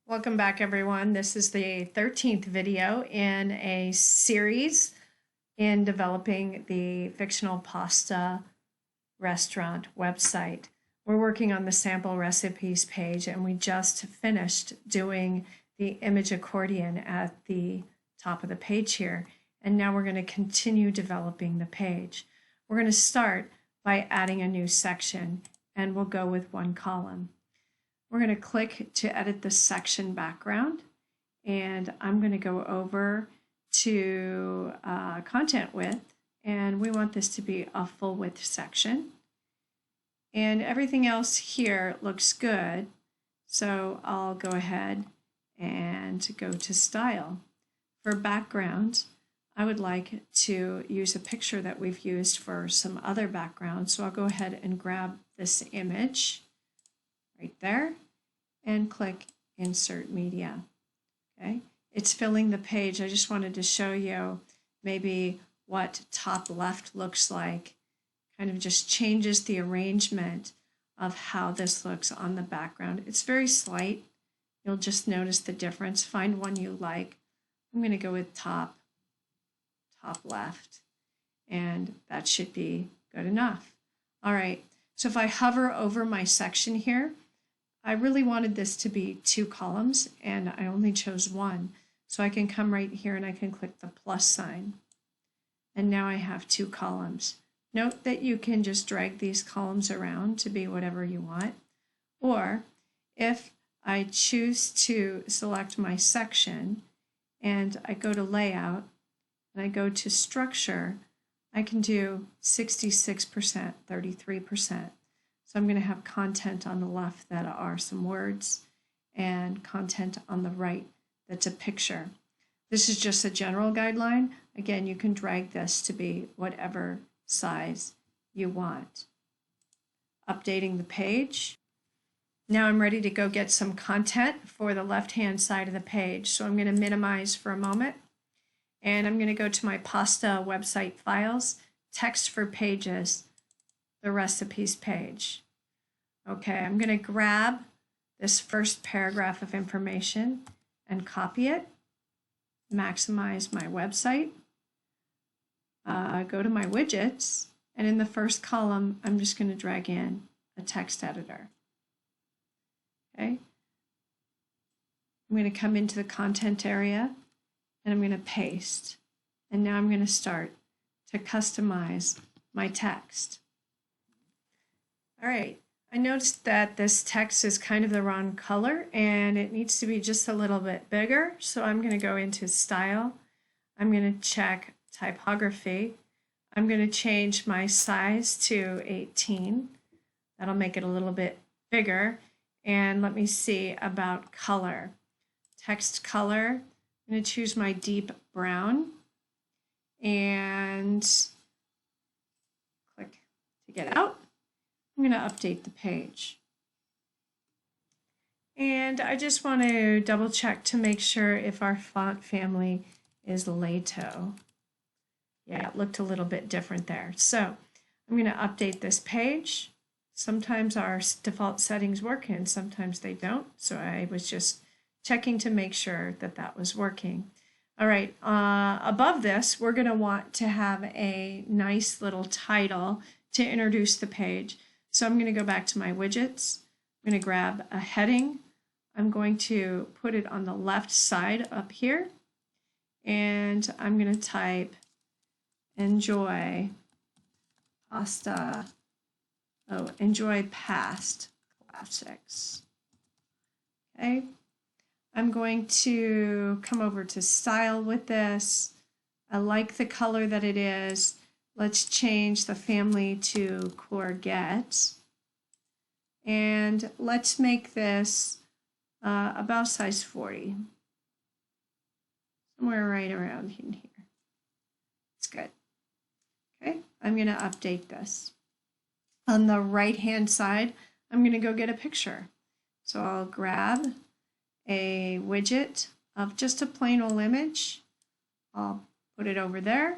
Welcome back, everyone. This is the 13th video in a series in developing the fictional pasta restaurant website. We're working on the sample recipes page, and we just finished doing the image accordion at the top of the page here. And now we're going to continue developing the page. We're going to start by adding a new section, and we'll go with one column. We're going to click to edit the section background, and I'm going to go over to content width, and we want this to be a full width section. And everything else here looks good, so I'll go ahead and go to style. For background, I would like to use a picture that we've used for some other backgrounds, so I'll go ahead and grab this image right there and click Insert Media. Okay, it's filling the page. I just wanted to show you maybe what top left looks like. Kind of just changes the arrangement of how this looks on the background. It's very slight. You'll just notice the difference. Find one you like. I'm going to go with top left, and that should be good enough. All right, so if I hover over my section here, I really wanted this to be 2 columns, and I only chose 1. So I can come right here and I can click the plus sign. And now I have 2 columns. Note that you can just drag these columns around to be whatever you want. Or if I choose to select my section and I go to layout and I go to structure, I can do 66%, 33%. So I'm going to have content on the left that are some words and content on the right that's a picture. This is just a general guideline. Again, you can drag this to be whatever size you want. Updating the page. Now I'm ready to go get some content for the left-hand side of the page. So I'm going to minimize for a moment, and I'm going to go to my pasta website files, text for pages, the recipes page. Okay, I'm going to grab this first paragraph of information and copy it, maximize my website, go to my widgets, and in the first column, I'm just going to drag in a text editor. Okay, I'm going to come into the content area and I'm going to paste. And now I'm going to start to customize my text. All right, I noticed that this text is kind of the wrong color and it needs to be just a little bit bigger. So I'm going to go into style. I'm going to check typography. I'm going to change my size to 18. That'll make it a little bit bigger. And let me see about color. Text color, I'm going to choose my deep brown and click to get out. I'm going to update the page. And I just want to double check to make sure if our font family is Lato. Yeah, it looked a little bit different there. So I'm going to update this page. Sometimes our default settings work and sometimes they don't. So I was just checking to make sure that that was working. All right, above this, we're going to want to have a nice little title to introduce the page. So I'm going to go back to my widgets. I'm going to grab a heading. I'm going to put it on the left side up here. And I'm going to type enjoy pasta. Oh, enjoy past classics. Okay. I'm going to come over to style with this. I like the color that it is. Let's change the family to courgette. And let's make this about size 40. Somewhere right around in here. It's good. Okay, I'm going to update this. On the right-hand side, I'm going to go get a picture. So I'll grab a widget of just a plain old image. I'll put it over there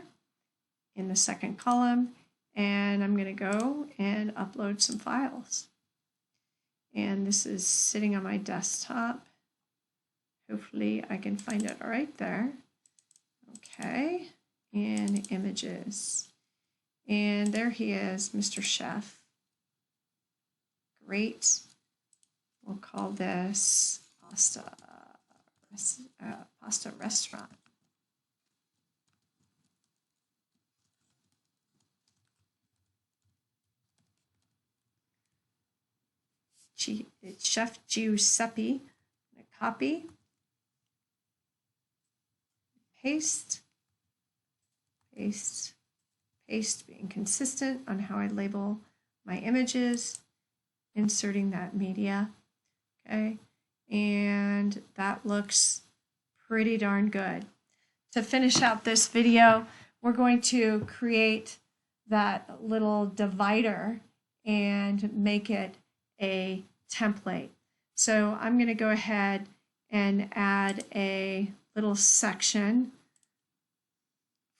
in the second column, and I'm going to go and upload some files. And this is sitting on my desktop. Hopefully I can find it right there. Okay, and images. And there he is, Mr. Chef. Great. We'll call this pasta restaurant. It's Chef Giuseppe. Copy, paste, paste, paste, being consistent on how I label my images, inserting that media. Okay, and that looks pretty darn good. To finish out this video, we're going to create that little divider and make it a template. So I'm going to go ahead and add a little section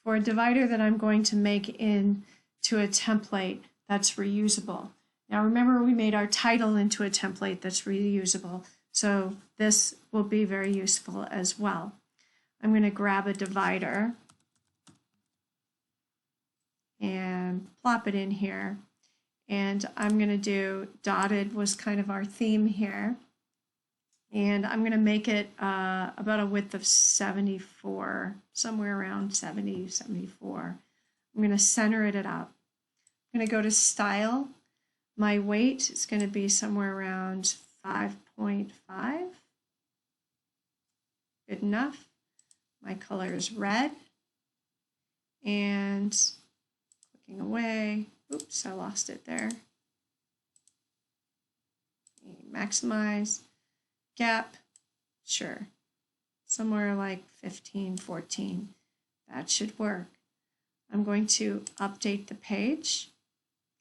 for a divider that I'm going to make into a template that's reusable. Now remember, we made our title into a template that's reusable, so this will be very useful as well. I'm going to grab a divider and plop it in here, and I'm going to do dotted was kind of our theme here, and I'm going to make it about a width of 74, somewhere around 70, 74. I'm going to center it up. I'm going to go to style. My weight is going to be somewhere around 5.5. Good enough. My color is red. And clicking away. Oops, I lost it there. Maximize. Gap. Sure. Somewhere like 15, 14. That should work. I'm going to update the page.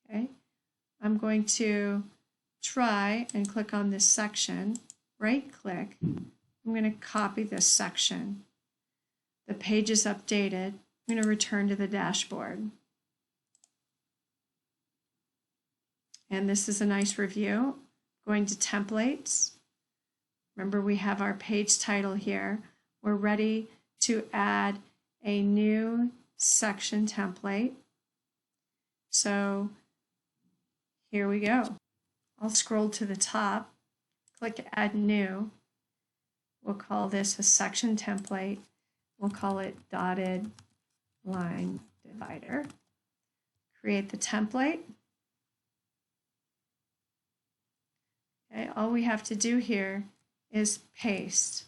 Okay. I'm going to try and click on this section, right click. I'm going to copy this section. The page is updated. I'm going to return to the dashboard. And this is a nice review. Going to templates. Remember, we have our page title here. We're ready to add a new section template. So here we go. I'll scroll to the top, click Add New. We'll call this a section template. We'll call it Dotted Line Divider. Create the template. Okay, all we have to do here is paste.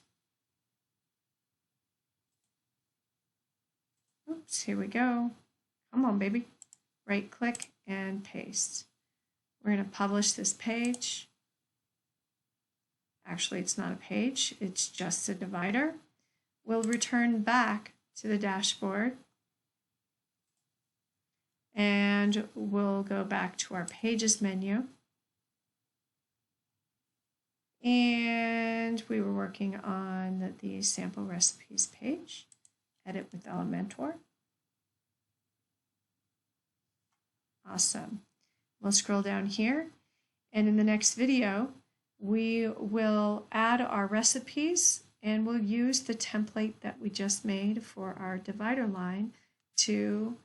Oops, here we go. Come on, baby. Right click and paste. We're going to publish this page. Actually, it's not a page, it's just a divider. We'll return back to the dashboard and we'll go back to our Pages menu. And we were working on the sample recipes page. Edit with Elementor. Awesome. We'll scroll down here, and in the next video, we will add our recipes and we'll use the template that we just made for our divider line to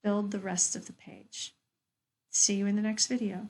build the rest of the page. See you in the next video.